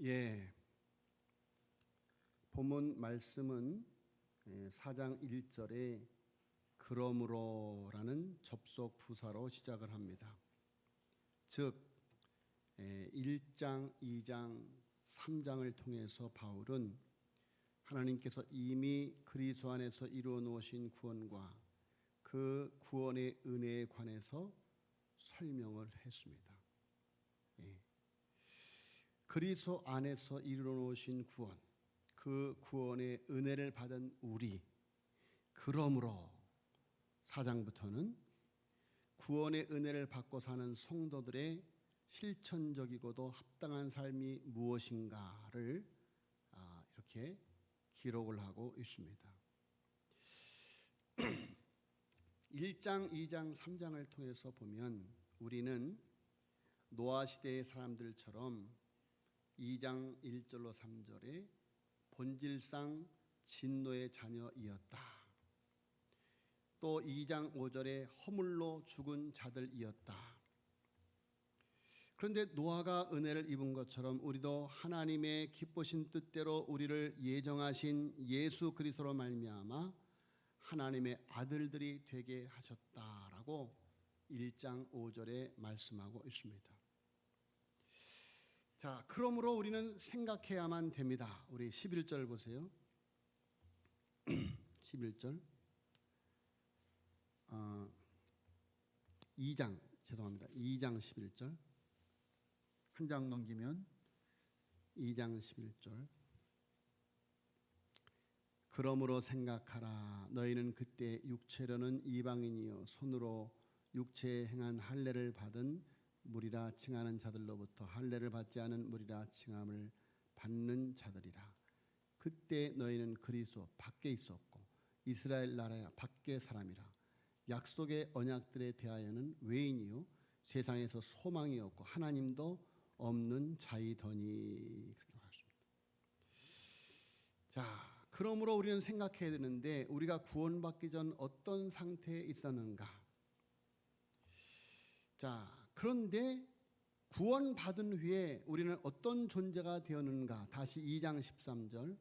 예, 본문 말씀은 4장 1절에 그러므로라는 접속 부사로 시작을 합니다. 즉 1장, 2장, 3장을 통해서 바울은 하나님께서 이미 그리스도 안에서 이루어 놓으신 구원과 그 구원의 은혜에 관해서 설명을 했습니다. 그리스도 안에서 이루어 놓으신 구원, 그 구원의 은혜를 받은 우리, 그러므로 4장부터는 구원의 은혜를 받고 사는 성도들의 실천적이고도 합당한 삶이 무엇인가를 이렇게 기록을 하고 있습니다. 1장, 2장, 3장을 통해서 보면 우리는 노아 시대의 사람들처럼 2장 1절로 3절에 본질상 진노의 자녀이었다. 또 2장 5절에 허물로 죽은 자들이었다. 그런데 노아가 은혜를 입은 것처럼 우리도 하나님의 기쁘신 뜻대로 우리를 예정하신 예수 그리스도로 말미암아 하나님의 아들들이 되게 하셨다라고 1장 5절에 말씀하고 있습니다. 자, 그러므로 우리는 생각해야만 됩니다. 우리 11절 보세요. 11절 2장 11절 한 장 넘기면 2장 11절 그러므로 생각하라. 너희는 그때 육체로는 이방인이요 손으로 육체에 행한 할례를 받은 무리라 칭하는 자들로부터 할례를 받지 않은 무리라 칭함을 받는 자들이라. 그때 너희는 그리스도 밖에 있었고 이스라엘 나라 밖의 사람이라. 약속의 언약들에 대하여는 외인이요 세상에서 소망이 없고 하나님도 없는 자이더니. 그렇게 말했습니다. 자, 그러므로 우리는 생각해야 되는데 우리가 구원받기 전 어떤 상태에 있었는가? 자, 그런데 구원받은 후에 우리는 어떤 존재가 되었는가? 다시 2장 13절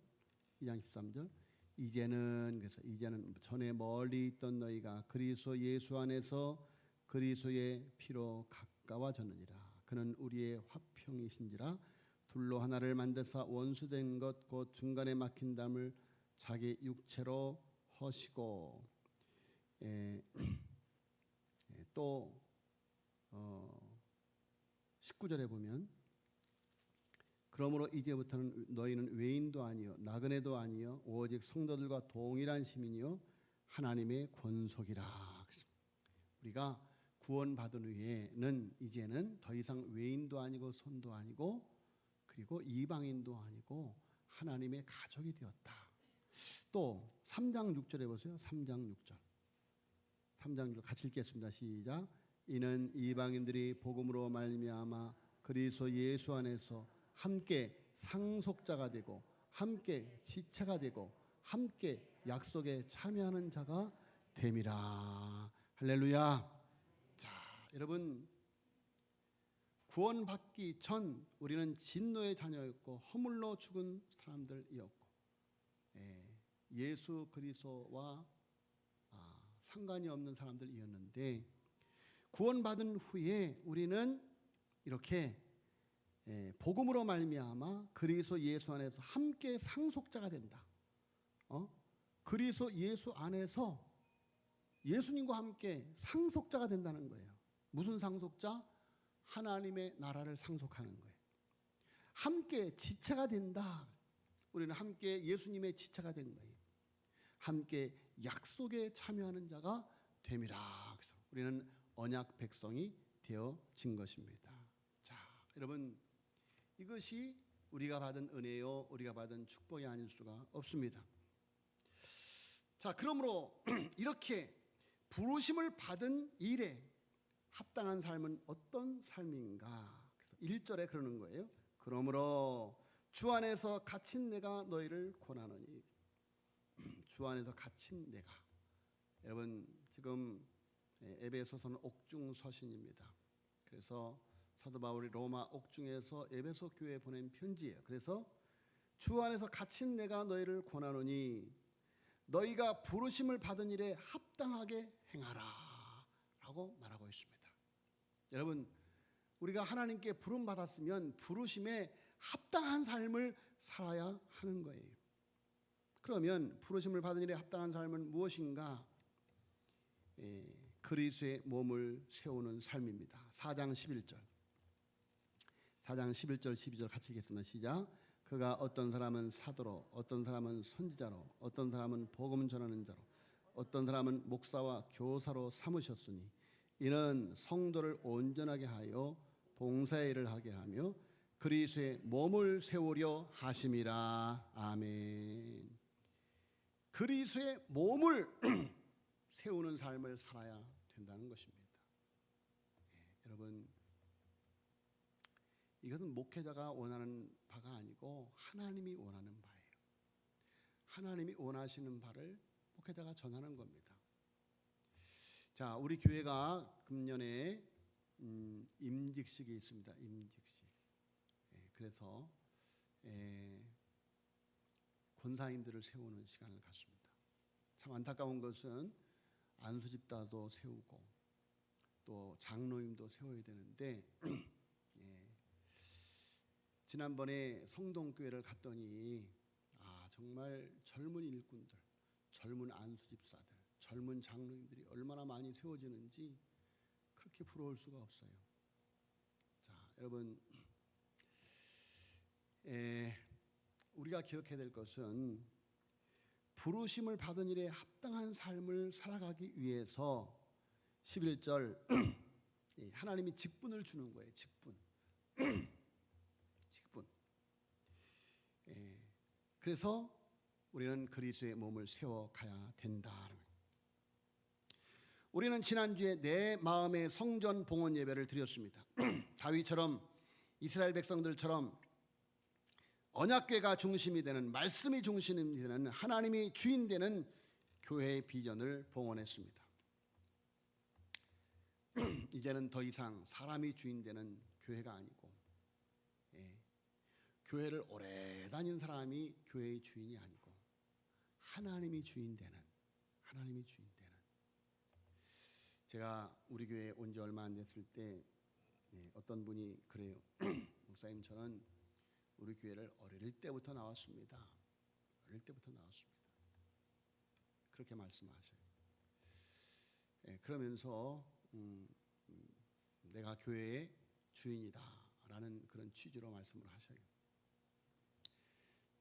이제는 전에 멀리 있던 너희가 그리스도 예수 안에서 그리스도의 피로 가까워졌느니라. 그는 우리의 화평이신지라. 둘로 하나를 만드사 원수된 것 곧 중간에 막힌 담을 자기 육체로 허시고. 또 19절에 보면 그러므로 이제부터는 너희는 외인도 아니요 나그네도 아니요 오직 성도들과 동일한 시민이요 하나님의 권속이라. 우리가 구원받은 후에는 이제는 더 이상 외인도 아니고 손도 아니고 그리고 이방인도 아니고 하나님의 가족이 되었다. 또 3장 6절에 보세요. 3장 6절 같이 읽겠습니다. 시작. 이는 이방인들이 복음으로 말미암아 그리스도 예수 안에서 함께 상속자가 되고 함께 지체가 되고 함께 약속에 참여하는 자가 됨이라. 할렐루야. 자, 여러분, 구원받기 전 우리는 진노의 자녀였고 허물로 죽은 사람들이었고 예수 그리스도와 상관이 없는 사람들이었는데 구원받은 후에 우리는 이렇게 복음으로 말미암아 그리스도 예수 안에서 함께 상속자가 된다. 그리스도 예수 안에서 예수님과 함께 상속자가 된다는 거예요. 무슨 상속자? 하나님의 나라를 상속하는 거예요. 함께 지체가 된다. 우리는 함께 예수님의 지체가 된 거예요. 함께 약속에 참여하는 자가 됨이라. 그래서 우리는 언약 백성이 되어진 것입니다. 자, 여러분, 이것이 우리가 받은 은혜요 우리가 받은 축복이 아닐 수가 없습니다. 자, 그러므로 이렇게 부르심을 받은 일에 합당한 삶은 어떤 삶인가? 그래서 1절에 그러는 거예요. 그러므로 주 안에서 갇힌 내가 너희를 권하노니. 주 안에서 갇힌 내가. 여러분, 지금 에베소서는 옥중서신입니다. 그래서 사도 바울이 로마 옥중에서 에베소 교회에 보낸 편지예요. 그래서 주 안에서 갇힌 내가 너희를 권하노니 너희가 부르심을 받은 일에 합당하게 행하라 라고 말하고 있습니다. 여러분, 우리가 하나님께 부름 받았으면 부르심에 합당한 삶을 살아야 하는 거예요. 그러면 부르심을 받은 일에 합당한 삶은 무엇인가? 그리스도의 몸을 세우는 삶입니다. 4장 11절 12절 같이 읽겠습니다. 시작. 그가 어떤 사람은 사도로, 어떤 사람은 선지자로, 어떤 사람은 복음 전하는 자로, 어떤 사람은 목사와 교사로 삼으셨으니 이는 성도를 온전하게 하여 봉사의 일을 하게 하며 그리스도의 몸을 세우려 하심이라. 아멘. 그리스도의 몸을 세우는 삶을 살아야 된다는 것입니다. 여러분, 이것은 목회자가 원하는 바가 아니고 하나님이 원하는 바예요. 하나님이 원하시는 바를 목회자가 전하는 겁니다. 자, 우리 교회가 금년에 임직식이 있습니다. 임직식. 그래서 권사님들을 세우는 시간을 갖습니다. 참 안타까운 것은 안수집사도 세우고 또 장로님도 세워야 되는데 지난번에 성동교회를 갔더니 정말 젊은 일꾼들, 젊은 안수집사들, 젊은 장로님들이 얼마나 많이 세워지는지 그렇게 부러울 수가 없어요. 자, 여러분, 우리가 기억해야 될 것은 부르심을 받은 일에 합당한 삶을 살아가기 위해서 11절 하나님이 직분을 주는 거예요. 직분. 그래서 우리는 그리스도의 몸을 세워가야 된다. 우리는 지난주에 내 마음의 성전 봉헌 예배를 드렸습니다. 다윗처럼 이스라엘 백성들처럼 언약궤가 중심이 되는, 말씀이 중심이 되는, 하나님이 주인 되는 교회의 비전을 봉헌했습니다. 이제는 더 이상 사람이 주인 되는 교회가 아니고 교회를 오래 다닌 사람이 교회의 주인이 아니고 하나님이 주인 되는, 제가 우리 교회에 온 지 얼마 안 됐을 때 어떤 분이 그래요. 목사님, 저는 우리 교회를 어릴 때부터 나왔습니다. 그렇게 말씀하셔요. 그러면서 내가 교회의 주인이다라는 그런 취지로 말씀을 하셔요.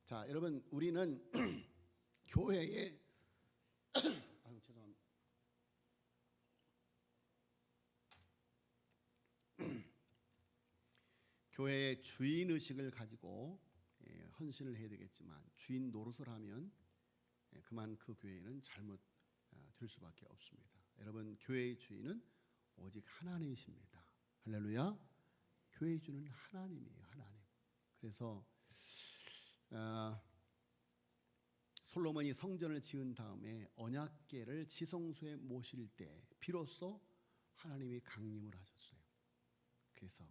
자, 여러분, 우리는 교회의 죄송합니다. 교회의 주인 의식을 가지고 헌신을 해야 되겠지만 주인 노릇을 하면 그만 그 교회는 잘못 될 수밖에 없습니다. 여러분, 교회의 주인은 오직 하나님이십니다. 할렐루야. 교회의 주는 하나님이에요. 하나님. 그래서 솔로몬이 성전을 지은 다음에 언약궤를 지성소에 모실 때 비로소 하나님이 강림을 하셨어요. 그래서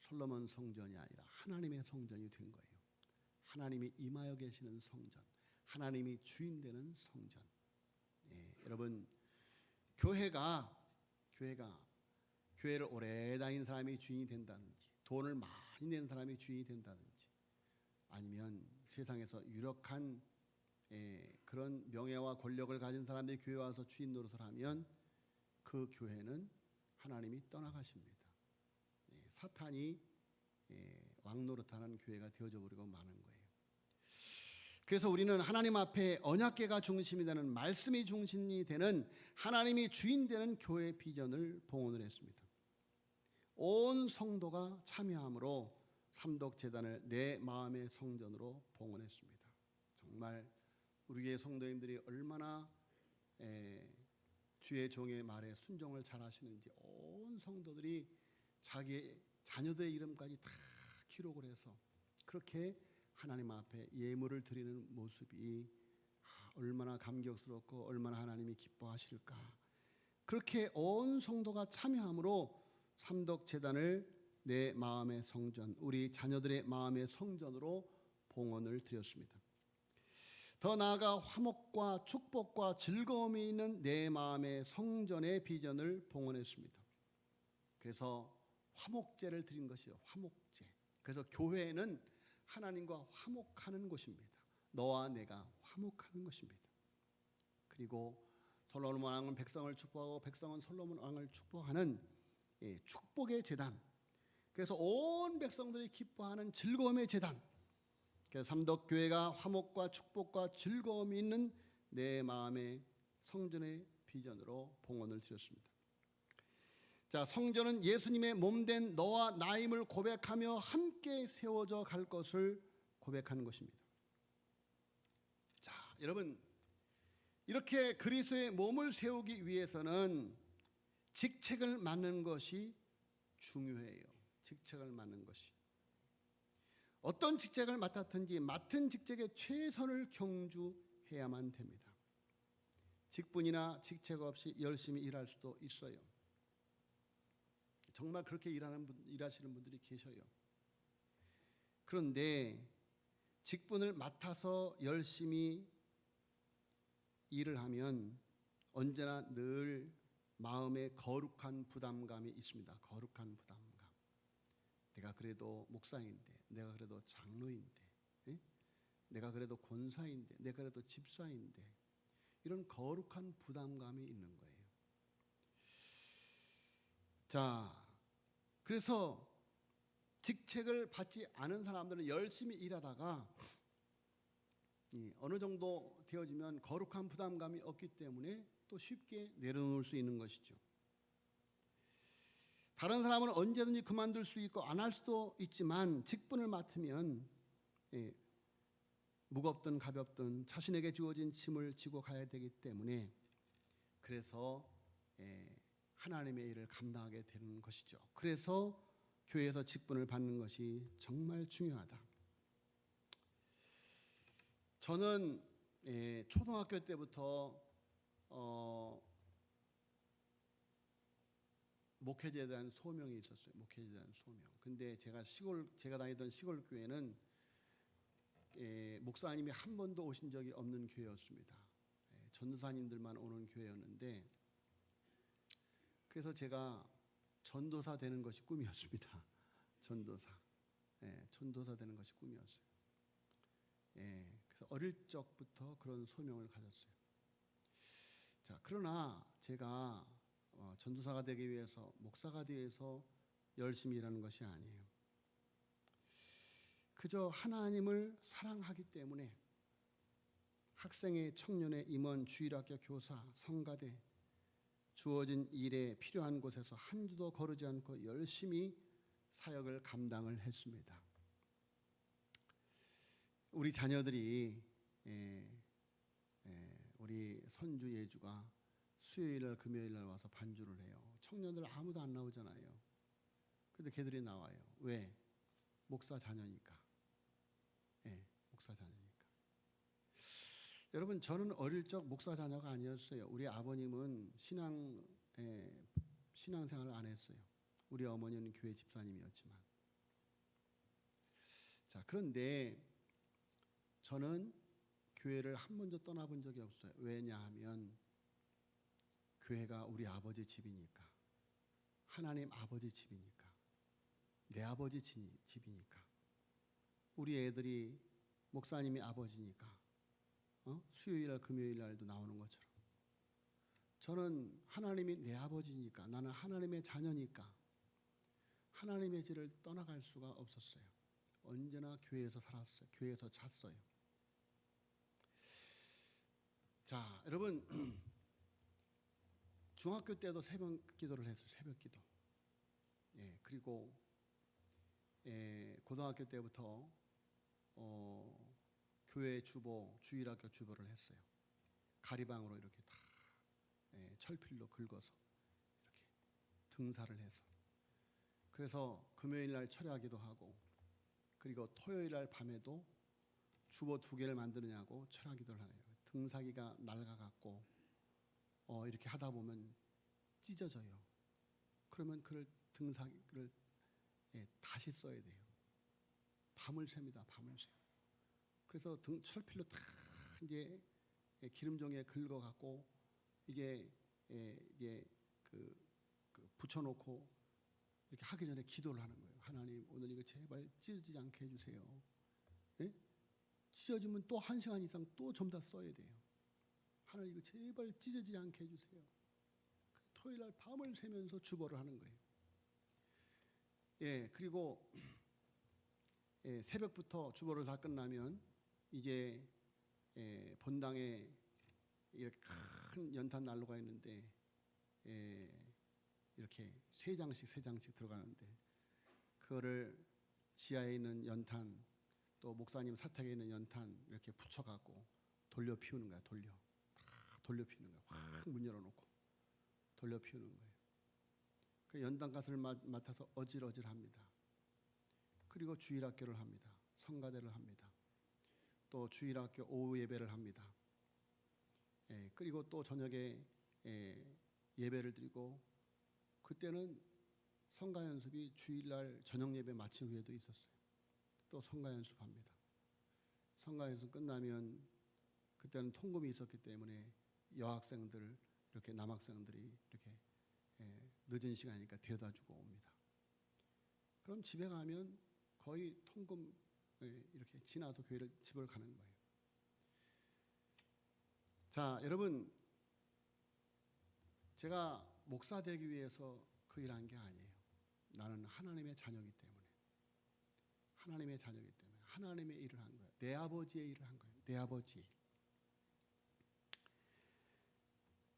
솔로몬 성전이 아니라 하나님의 성전이 된 거예요. 하나님이 임하여 계시는 성전, 하나님이 주인 되는 성전. 여러분, 교회를 오래 다닌 사람이 주인이 된다든지, 돈을 많이 낸 사람이 주인이 된다든지, 아니면 세상에서 유력한 그런 명예와 권력을 가진 사람들이 교회에 와서 주인 노릇을 하면 그 교회는 하나님이 떠나가십니다. 사탄이 왕노릇하는 교회가 되어져 버리고 마는 거예요. 그래서 우리는 하나님 앞에 언약궤가 중심이 되는, 말씀이 중심이 되는, 하나님이 주인 되는 교회 비전을 봉헌을 했습니다. 온 성도가 참여함으로 삼독재단을 내 마음의 성전으로 봉헌했습니다. 정말 우리 교회 성도님들이 얼마나 주의 종의 말에 순종을 잘하시는지 온 성도들이 자기의 자녀들의 이름까지 다 기록을 해서 그렇게 하나님 앞에 예물을 드리는 모습이 얼마나 감격스럽고 얼마나 하나님이 기뻐하실까. 그렇게 온 성도가 참여함으로 삼독재단을 내 마음의 성전, 우리 자녀들의 마음의 성전으로 봉헌을 드렸습니다. 더 나아가 화목과 축복과 즐거움이 있는 내 마음의 성전의 비전을 봉헌했습니다. 그래서 화목제를 드린 것이요, 화목제. 그래서 교회는 하나님과 화목하는 곳입니다. 너와 내가 화목하는 것입니다. 그리고 솔로몬 왕은 백성을 축복하고 백성은 솔로몬 왕을 축복하는 축복의 제단. 그래서 온 백성들이 기뻐하는 즐거움의 제단. 그래서 삼덕교회가 화목과 축복과 즐거움이 있는 내 마음의 성전의 비전으로 봉헌을 드렸습니다. 자, 성전은 예수님의 몸된 너와 나임을 고백하며 함께 세워져 갈 것을 고백하는 것입니다. 자, 여러분, 이렇게 그리스도의 몸을 세우기 위해서는 직책을 맡는 것이 중요해요. 직책을 맡는 것이. 어떤 직책을 맡았든지 맡은 직책에 최선을 경주해야만 됩니다. 직분이나 직책 없이 열심히 일할 수도 있어요. 정말 그렇게 일하시는 분들이 계셔요. 그런데 직분을 맡아서 열심히 일을 하면 언제나 늘 마음에 거룩한 부담감이 있습니다. 거룩한 부담감. 내가 그래도 목사인데, 내가 그래도 장로인데, 내가 그래도 권사인데, 내가 그래도 집사인데, 이런 거룩한 부담감이 있는 거예요. 자, 그래서 직책을 받지 않은 사람들은 열심히 일하다가 어느 정도 되어지면 거룩한 부담감이 없기 때문에 또 쉽게 내려놓을 수 있는 것이죠. 다른 사람은 언제든지 그만둘 수 있고 안 할 수도 있지만 직분을 맡으면 무겁든 가볍든 자신에게 주어진 짐을 지고 가야 되기 때문에 그래서 하나님의 일을 감당하게 되는 것이죠. 그래서 교회에서 직분을 받는 것이 정말 중요하다. 저는 초등학교 때부터 목회자에 대한 소명이 있었어요. 목회자에 대한 소명. 근데 제가 다니던 시골 교회는 목사님이 한 번도 오신 적이 없는 교회였습니다. 전도사님들만 오는 교회였는데, 그래서 제가 전도사 되는 것이 꿈이었습니다. 전도사. 전도사 되는 것이 꿈이었어요. 그래서 어릴 적부터 그런 소명을 가졌어요. 자, 그러나 제가 전도사가 되기 위해서, 목사가 되기 위해서 열심히 일하는 것이 아니에요. 그저 하나님을 사랑하기 때문에 학생회, 청년회, 임원, 주일학교 교사, 성가대 주어진 일에 필요한 곳에서 한주도 거르지 않고 열심히 사역을 감당을 했습니다. 우리 자녀들이 우리 손주 예주가 수요일날 금요일날 와서 반주를 해요. 청년들 아무도 안 나오잖아요. 근데 걔들이 나와요. 왜? 목사 자녀니까. 목사 자녀니까. 여러분, 저는 어릴 적 목사 자녀가 아니었어요. 우리 아버님은 신앙생활을 안 했어요. 우리 어머니는 교회 집사님이었지만. 자, 그런데 저는 교회를 한 번도 떠나본 적이 없어요. 왜냐하면 교회가 우리 아버지 집이니까, 하나님 아버지 집이니까, 내 아버지 집이니까, 우리 애들이 목사님이 아버지니까 수요일날 금요일날도 나오는 것처럼 저는 하나님이 내 아버지니까, 나는 하나님의 자녀니까 하나님의 집을 떠나갈 수가 없었어요. 언제나 교회에서 살았어요. 교회에서 잤어요. 자, 여러분, 중학교 때도 새벽 기도를 했어요. 새벽 기도. 그리고 고등학교 때부터 교회 주보, 주일학교 주보를 했어요. 가리방으로 이렇게 다 철필로 긁어서 이렇게 등사를 해서, 그래서 금요일날 철야기도 하고, 그리고 토요일날 밤에도 주보 2개를 만드느냐고 철야기도를 하네요. 등사기가 낡아갖고 이렇게 하다 보면 찢어져요. 그러면 그 등사기를 다시 써야 돼요. 밤을 셉니다. 밤을 새. 그래서 등 철필로 다 이제 기름종에 긁어 갖고 이게 붙여놓고 이렇게 하기 전에 기도를 하는 거예요. 하나님, 오늘 이거 제발 찢어지지 않게 해주세요. 예? 찢어지면 또 1시간 이상 또 좀 더 써야 돼요. 하나님, 이거 제발 찢어지지 않게 해주세요. 토요일 날 밤을 새면서 주보를 하는 거예요. 그리고 새벽부터 주보를 다 끝나면 이제 본당에 이렇게 큰 연탄 난로가 있는데 이렇게 세 장씩 들어가는데 그거를 지하에 있는 연탄 또 목사님 사택에 있는 연탄 이렇게 붙여갖고 돌려 피우는 거야. 돌려 피우는 거야. 확 문 열어놓고 돌려 피우는 거예요. 그 연탄가스를 맡아서 어질어질합니다. 그리고 주일학교를 합니다. 성가대를 합니다. 또 주일학교 오후 예배를 합니다. 그리고 또 저녁에 예배를 드리고 그때는 성가 연습이 주일날 저녁 예배 마친 후에도 있었어요. 또 성가 연습합니다. 성가 연습 끝나면 그때는 통금이 있었기 때문에 여학생들 이렇게 남학생들이 이렇게 늦은 시간이니까 데려다주고 옵니다. 그럼 집에 가면 거의 통금 이렇게 지나서 집을 가는 거예요. 자, 여러분, 제가 목사 되기 위해서 그 일한 게 아니에요. 나는 하나님의 자녀이기 때문에. 하나님의 자녀이기 때문에 하나님의 일을 한 거예요. 내 아버지의 일을 한 거예요. 내 아버지.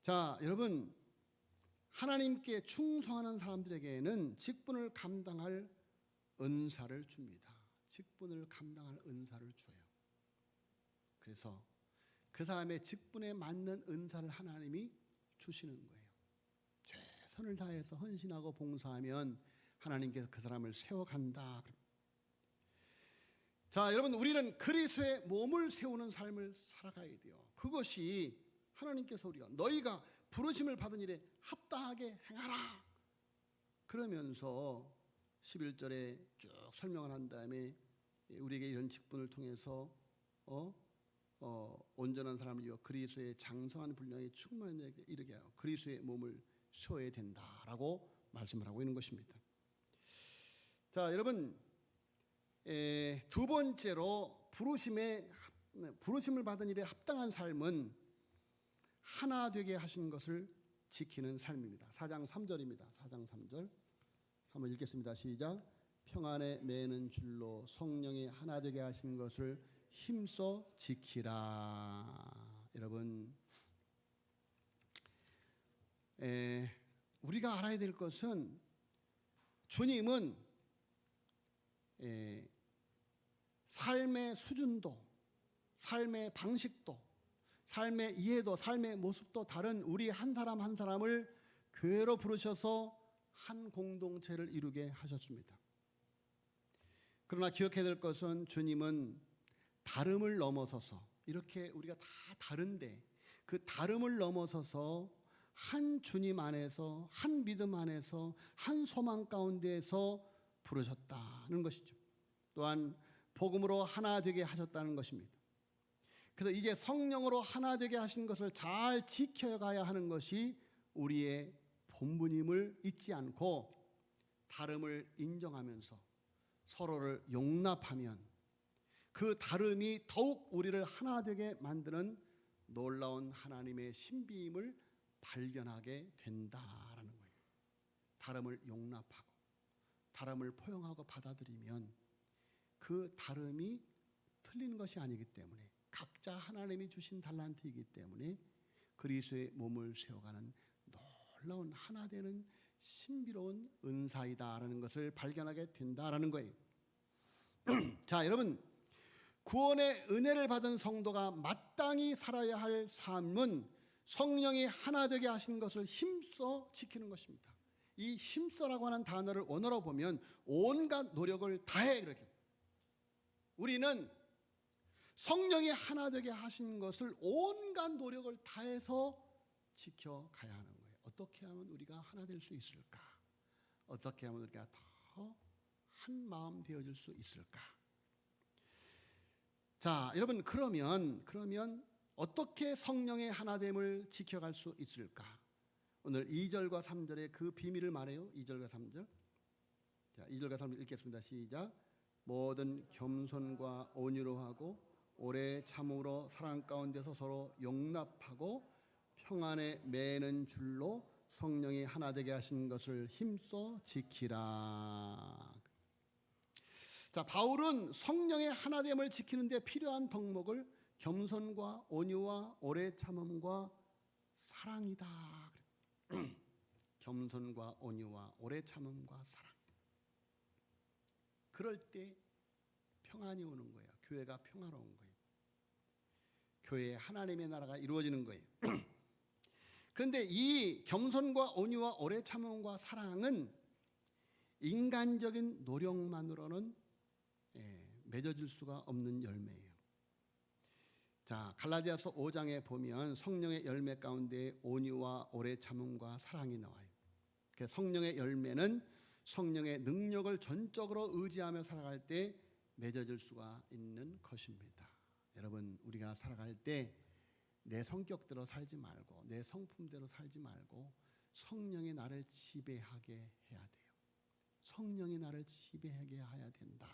자, 여러분, 하나님께 충성하는 사람들에게는 직분을 감당할 은사를 줍니다. 직분을 감당할 은사를 줘요. 그래서 그 사람의 직분에 맞는 은사를 하나님이 주시는 거예요. 최선을 다해서 헌신하고 봉사하면 하나님께서 그 사람을 세워간다. 자, 여러분, 우리는 그리스도의 몸을 세우는 삶을 살아가야 돼요. 그것이 하나님께서 너희가 부르심을 받은 일에 합당하게 행하라 그러면서 11절에 쭉 설명을 한 다음에 우리에게 이런 직분을 통해서 온전한 사람을 이어 그리스도의 장성한 분량에 충만한 자에게 이르게 하여 그리스도의 몸을 세워야 된다라고 말씀을 하고 있는 것입니다. 자, 여러분, 두 번째로 부르심을 받은 일에 합당한 삶은 하나 되게 하신 것을 지키는 삶입니다. 4장 3절입니다. 4장 3절 한번 읽겠습니다. 시작. 평안에 매는 줄로 성령이 하나 되게 하신 것을 힘써 지키라. 여러분, 우리가 알아야 될 것은 주님은 삶의 수준도, 삶의 방식도, 삶의 이해도, 삶의 모습도 다른 우리 한 사람 한 사람을 교회로 부르셔서 한 공동체를 이루게 하셨습니다. 그러나 기억해야 될 것은 주님은 다름을 넘어서서 이렇게 우리가 다 다른데 그 다름을 넘어서서 한 주님 안에서 한 믿음 안에서 한 소망 가운데에서 부르셨다는 것이죠. 또한 복음으로 하나 되게 하셨다는 것입니다. 그래서 이제 성령으로 하나 되게 하신 것을 잘 지켜가야 하는 것이 우리의 본분임을 잊지 않고 다름을 인정하면서 서로를 용납하면 그 다름이 더욱 우리를 하나 되게 만드는 놀라운 하나님의 신비임을 발견하게 된다라는 거예요. 다름을 용납하고 다름을 포용하고 받아들이면 그 다름이 틀린 것이 아니기 때문에 각자 하나님이 주신 달란트이기 때문에 그리스도의 몸을 세워가는 놀라운 하나 되는 신비로운 은사이다라는 것을 발견하게 된다라는 거예요. 자, 여러분, 구원의 은혜를 받은 성도가 마땅히 살아야 할 삶은 성령이 하나 되게 하신 것을 힘써 지키는 것입니다. 이 힘써라고 하는 단어를 원어로 보면 온갖 노력을 다해 이렇게. 우리는 성령이 하나 되게 하신 것을 온갖 노력을 다해서 지켜가야 하는 거예요. 어떻게 하면 우리가 하나 될 수 있을까? 어떻게 하면 우리가 더 한 마음 되어질 수 있을까? 자, 여러분 그러면 어떻게 성령의 하나됨을 지켜갈 수 있을까? 오늘 2절과 3절의 그 비밀을 말해요. 2절과 3절. 자, 2절과 3절 읽겠습니다. 시작. 모든 겸손과 온유로 하고 오래 참음으로 사랑 가운데서 서로 용납하고 평안에 매는 줄로 성령이 하나 되게 하신 것을 힘써 지키라. 자, 바울은 성령의 하나됨을 지키는 데 필요한 덕목을 겸손과 온유와 오래 참음과 사랑이다. 겸손과 온유와 오래 참음과 사랑. 그럴 때 평안이 오는 거예요. 교회가 평화로운 거예요. 교회에 하나님의 나라가 이루어지는 거예요. 그런데 이 겸손과 온유와 오래 참음과 사랑은 인간적인 노력만으로는 맺어질 수가 없는 열매예요. 자, 갈라디아서 5장에 보면 성령의 열매 가운데 온유와 오래 참음과 사랑이 나와요. 그 성령의 열매는 성령의 능력을 전적으로 의지하며 살아갈 때 맺어질 수가 있는 것입니다. 여러분, 우리가 살아갈 때 내 성격대로 살지 말고 내 성품대로 살지 말고 성령이 나를 지배하게 해야 돼요. 성령이 나를 지배하게 해야 된다.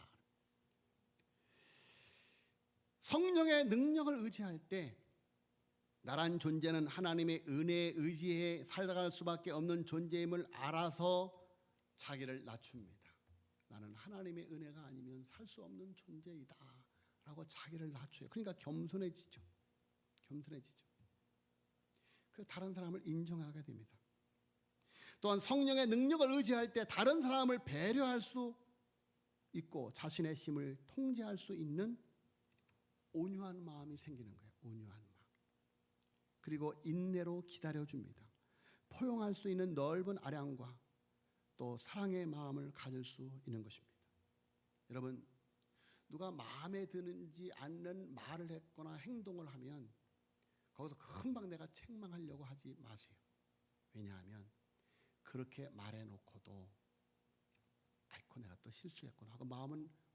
성령의 능력을 의지할 때 나란 존재는 하나님의 은혜에 의지해 살아갈 수밖에 없는 존재임을 알아서 자기를 낮춥니다. 나는 하나님의 은혜가 아니면 살 수 없는 존재이다 라고 자기를 낮춰요. 그러니까 겸손해지죠. 그래서 다른 사람을 인정하게 됩니다. 또한 성령의 능력을 의지할 때 다른 사람을 배려할 수 있고 자신의 힘을 통제할 수 있는 온유한 마음이 생기는 거예요. 온유한 마음. 그리고 인내로 기다려줍니다. 포용할 수 있는 넓은 아량과 또 사랑의 마음을 가질 수 있는 것입니다. 여러분, 누가 마음에 드는지 않는 말을 했거나 행동을 하면 거기서 금방 내가 책망하려고 하지 마세요. 왜냐하면 그렇게 말해놓고도 아이고 내가 또 실수했구나 하고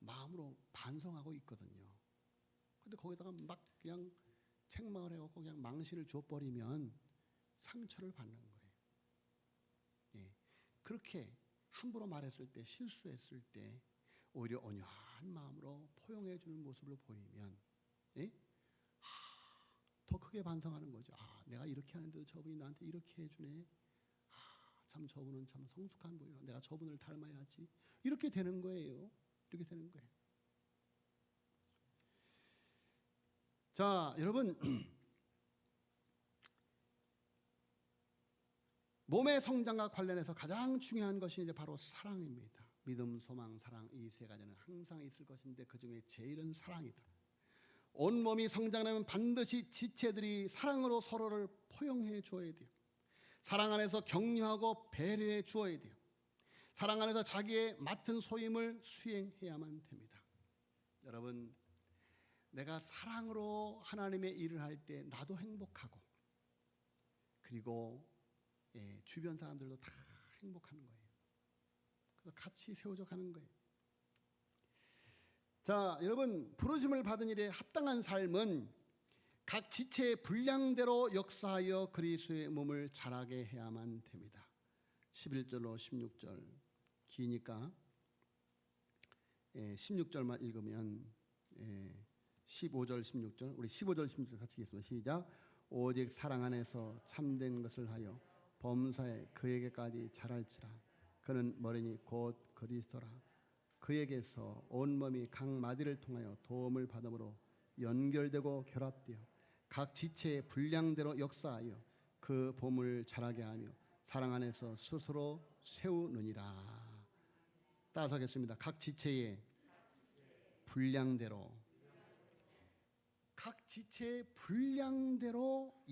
마음으로 반성하고 있거든요. 근데 거기다가 막 그냥 책망을 해갖고 그냥 망신을 줘버리면 상처를 받는 거예요. 예. 그렇게 함부로 말했을 때, 실수했을 때 오히려 온유한 마음으로 포용해주는 모습을 보이면 더 크게 반성하는 거죠. 내가 이렇게 하는데도 저분이 나한테 이렇게 해주네. 참 저분은 참 성숙한 분이라 내가 저분을 닮아야지. 이렇게 되는 거예요. 이렇게 되는 거예요. 자, 여러분 몸의 성장과 관련해서 가장 중요한 것이 이제 바로 사랑입니다. 믿음, 소망, 사랑 이 세 가지는 항상 있을 것인데 그 중에 제일은 사랑이다. 온 몸이 성장하면 반드시 지체들이 사랑으로 서로를 포용해 주어야 돼요. 사랑 안에서 격려하고 배려해 주어야 돼요. 사랑 안에서 자기의 맡은 소임을 수행해야만 됩니다. 여러분, 내가 사랑으로 하나님의 일을 할 때 나도 행복하고 그리고 주변 사람들도 다 행복하는 거예요. 그래서 같이 세워져 가는 거예요. 자, 여러분, 부르심을 받은 일에 합당한 삶은 각 지체의 분량대로 역사하여 그리스도의 몸을 자라게 해야만 됩니다. 11절로 16절 기니까 16절만 읽으면 15절 16절 우리 15절 16절 같이 읽겠습니다. 시작. 오직 사랑 안에서 참된 것을 하여 범사에 그에게까지 자랄지라. 그는 머리니 곧 그리스도라. 그에게서 온몸이 각 마디를 통하여 도움을 받음으로 연결되고 결합되어 각 지체의 분량대로 역사하여 그 몸을 자라게 하며 사랑 안에서 스스로 세우느니라. 따라서 하겠습니다. 각 지체의 분량대로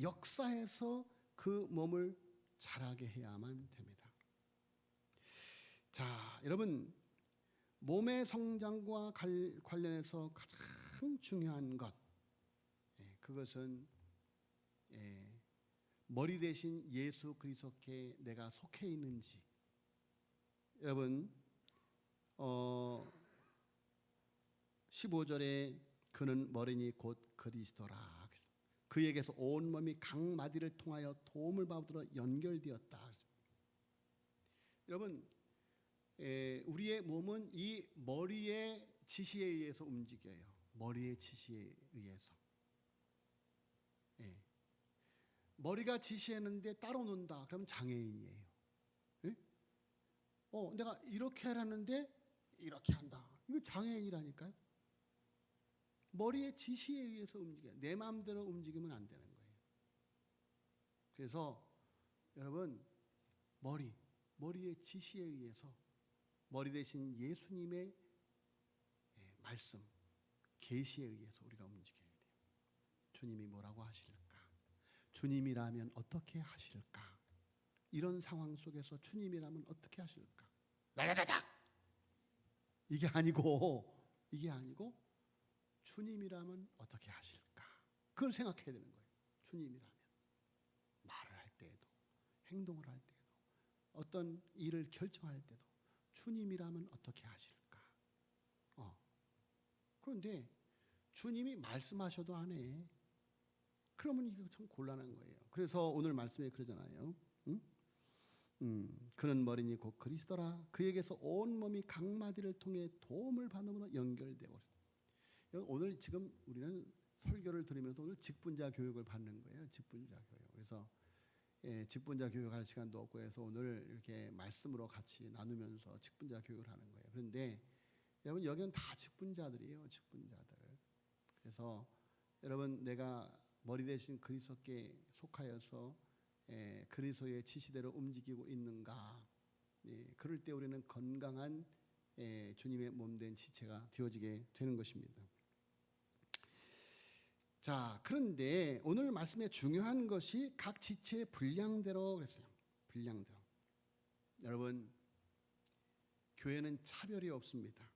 역사해서 그 몸을 자라게 해야만 됩니다. 자, 여러분, 몸의 성장과 관련해서 가장 중요한 것, 그것은 머리 대신 예수 그리스도께 내가 속해 있는지. 여러분, 15절에 그는 머리니 곧 그리스도라. 그에게서 온 몸이 각 마디를 통하여 도움을 받으러 연결되었다. 여러분, 우리의 몸은 이 머리의 지시에 의해서 움직여요. 머리의 지시에 의해서. 머리가 지시했는데 따로 논다. 그럼 장애인이에요. 내가 이렇게 하라는데 이렇게 한다. 이거 장애인이라니까요. 머리의 지시에 의해서 움직여요. 내 마음대로 움직이면 안 되는 거예요. 그래서 여러분, 머리의 지시에 의해서, 머리 대신 예수님의 말씀, 계시에 의해서 우리가 움직여야 돼요. 주님이 뭐라고 하실까? 주님이라면 어떻게 하실까? 이런 상황 속에서 주님이라면 어떻게 하실까? 나다다닥! 이게 아니고 주님이라면 어떻게 하실까? 그걸 생각해야 되는 거예요. 주님이라면 말을 할 때에도, 행동을 할 때에도, 어떤 일을 결정할 때도 주님이라면 어떻게 하실까? 그런데 주님이 말씀하셔도 안 해. 그러면 이거 참 곤란한 거예요. 그래서 오늘 말씀에 그러잖아요. 그는 머리니 곧 그리스도라. 그에게서 온 몸이 각 마디를 통해 도움을 받음으로 연결되고. 오늘 지금 우리는 설교를 들으면서 오늘 직분자 교육을 받는 거예요. 직분자 교육. 그래서 직분자 교육할 시간도 없고 해서 오늘 이렇게 말씀으로 같이 나누면서 직분자 교육을 하는 거예요. 그런데 여러분, 여기는 다 직분자들이에요. 직분자들. 그래서 여러분, 내가 머리 대신 그리스도께 속하여서 그리스도의 지시대로 움직이고 있는가? 그럴 때 우리는 건강한 주님의 몸된 지체가 되어지게 되는 것입니다. 자, 그런데 오늘 말씀에 중요한 것이 각 지체의 분량대로 그랬어요. 분량대로. 여러분, 교회는 차별이 없습니다.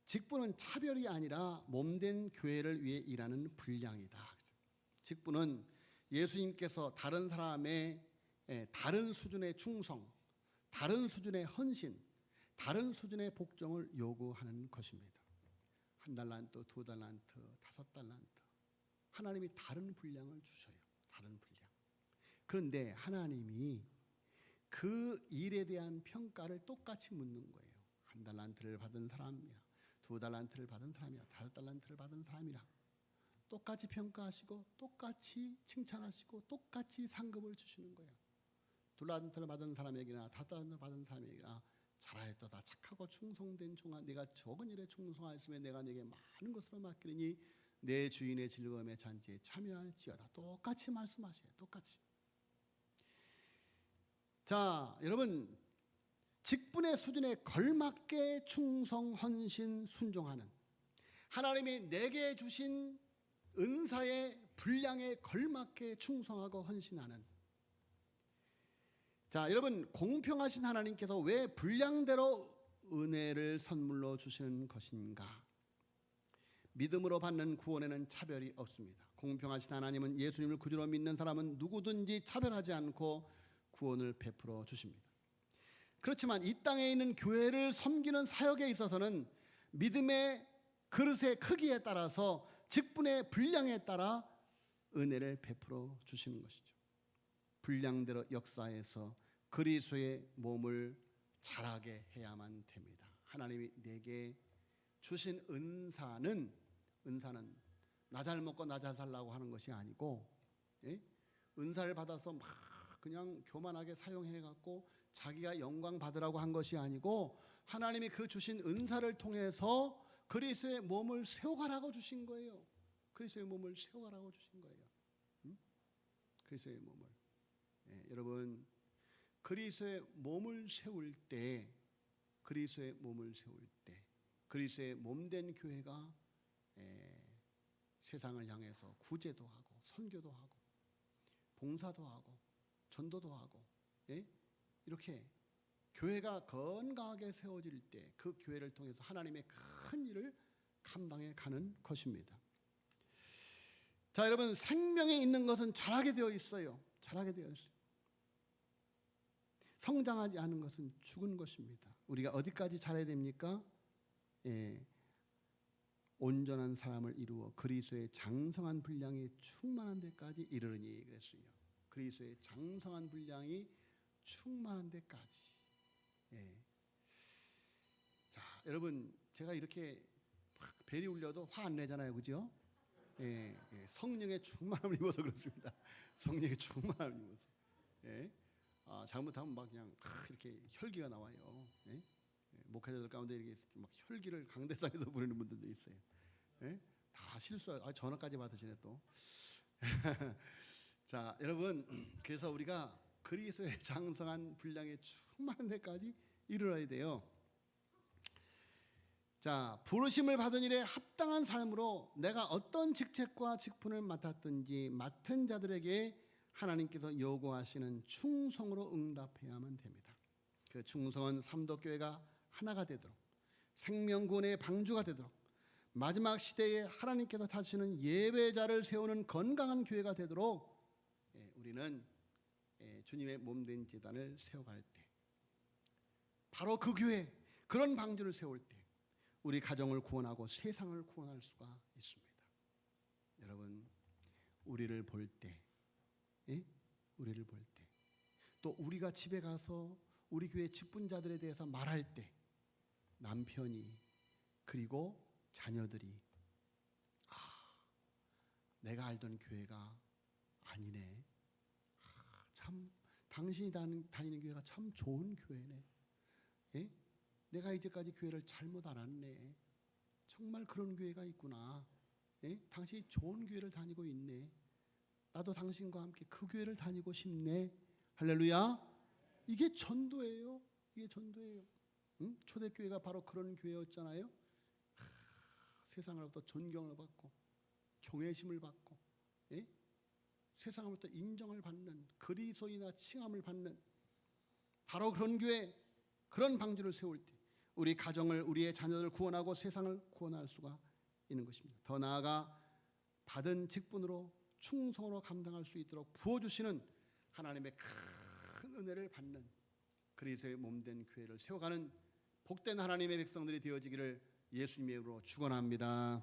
직분은 차별이 아니라 몸된 교회를 위해 일하는 분량이다. 직분은 예수님께서 다른 사람의 다른 수준의 충성, 다른 수준의 헌신, 다른 수준의 복종을 요구하는 것입니다. 1달란트, 2달란트, 5달란트. 하나님이 다른 분량을 주셔요. 다른 분량. 그런데 하나님이 그 일에 대한 평가를 똑같이 묻는 거예요. 1달란트를 받은 사람이라, 2달란트를 받은 사람이라, 5달란트를 받은 사람이라 똑같이 평가하시고 똑같이 칭찬하시고 똑같이 상급을 주시는 거예요. 2달란트를 받은 사람에게나 5달란트 받은 사람에게나 잘하였도다. 착하고 충성된 종아, 네가 적은 일에 충성하였으면 내가 네게 많은 것으로 맡기리니 내 주인의 즐거움의 잔치에 참여할지어다. 똑같이 말씀하셔요. 똑같이. 자, 여러분, 직분의 수준에 걸맞게 충성, 헌신, 순종하는, 하나님이 내게 주신 은사의 분량에 걸맞게 충성하고 헌신하는. 자, 여러분, 공평하신 하나님께서 왜 분량대로 은혜를 선물로 주시는 것인가? 믿음으로 받는 구원에는 차별이 없습니다. 공평하신 하나님은 예수님을 구주로 믿는 사람은 누구든지 차별하지 않고 구원을 베풀어 주십니다. 그렇지만 이 땅에 있는 교회를 섬기는 사역에 있어서는 믿음의 그릇의 크기에 따라서 직분의 분량에 따라 은혜를 베풀어 주시는 것이죠. 분량대로 역사해서 그리스도의 몸을 자라게 해야만 됩니다. 하나님이 내게 주신 은사는 나 잘 먹고 나 잘 살라고 하는 것이 아니고, 은사를 받아서 막 그냥 교만하게 사용해갖고 자기가 영광 받으라고 한 것이 아니고, 하나님이 그 주신 은사를 통해서 그리스도의 몸을 세워가라고 주신 거예요. 그리스도의 몸을 세워가라고 주신 거예요. 그리스도의 몸을. 여러분, 그리스도의 몸을 세울 때, 그리스도의 몸된 교회가 세상을 향해서 구제도 하고 선교도 하고 봉사도 하고 전도도 하고, 이렇게 교회가 건강하게 세워질 때 그 교회를 통해서 하나님의 큰 일을 감당해 가는 것입니다. 자, 여러분, 생명에 있는 것은 자라게 되어 있어요. 자라게 되어 있어요. 성장하지 않은 것은 죽은 것입니다. 우리가 어디까지 잘해야 됩니까? 예, 온전한 사람을 이루어 그리스도의 장성한 분량이 충만한 데까지 이르르니 그랬어요. 그리스도의 장성한 분량이 충만한 데까지. 예. 자, 여러분 제가 이렇게 막 벨이 울려도 화 안 내잖아요, 그죠? 예, 예, 성령의 충만함을 입어서 그렇습니다. 성령의 충만함을 입어서. 예. 잘못하면 막 그냥 이렇게 혈기가 나와요. 예? 예, 목회자들 가운데 이렇게 막 혈기를 강대상에서 부르는 분들도 있어요. 예? 다 실수. 전화까지 받으시네 또. 자, 여러분, 그래서 우리가 그리스도의 장성한 분량에 충만한 데까지 이르러야 돼요. 자, 부르심을 받은 일에 합당한 삶으로 내가 어떤 직책과 직분을 맡았든지 맡은 자들에게 하나님께서 요구하시는 충성으로 응답해야만 됩니다. 그 충성은 삼도교회가 하나가 되도록, 생명구원의 방주가 되도록, 마지막 시대에 하나님께서 다시는 예배자를 세우는 건강한 교회가 되도록 우리는 주님의 몸된 제단을 세워갈 때, 바로 그 교회, 그런 방주를 세울 때 우리 가정을 구원하고 세상을 구원할 수가 있습니다. 여러분, 우리를 볼 때, 우리를 볼 때, 또 우리가 집에 가서 우리 교회 직분자들에 대해서 말할 때 남편이 그리고 자녀들이 내가 알던 교회가 아니네. 참 당신이 다니는 교회가 참 좋은 교회네. 예? 내가 이제까지 교회를 잘못 알았네. 정말 그런 교회가 있구나. 예? 당신이 좋은 교회를 다니고 있네. 나도 당신과 함께 그 교회를 다니고 싶네. 할렐루야. 이게 전도예요. 이게 전도예요. 응? 초대교회가 바로 그런 교회였잖아요. 세상으로부터 존경을 받고 경외심을 받고, 예? 세상으로부터 인정을 받는, 그리스도인이나 칭함을 받는 바로 그런 교회, 그런 방주를 세울 때 우리 가정을, 우리의 자녀를 구원하고 세상을 구원할 수가 있는 것입니다. 더 나아가 받은 직분으로 충성으로 감당할 수 있도록 부어주시는 하나님의 큰 은혜를 받는 그리스도의 몸된 교회를 세워가는 복된 하나님의 백성들이 되어지기를 예수님의 이름으로 축원합니다.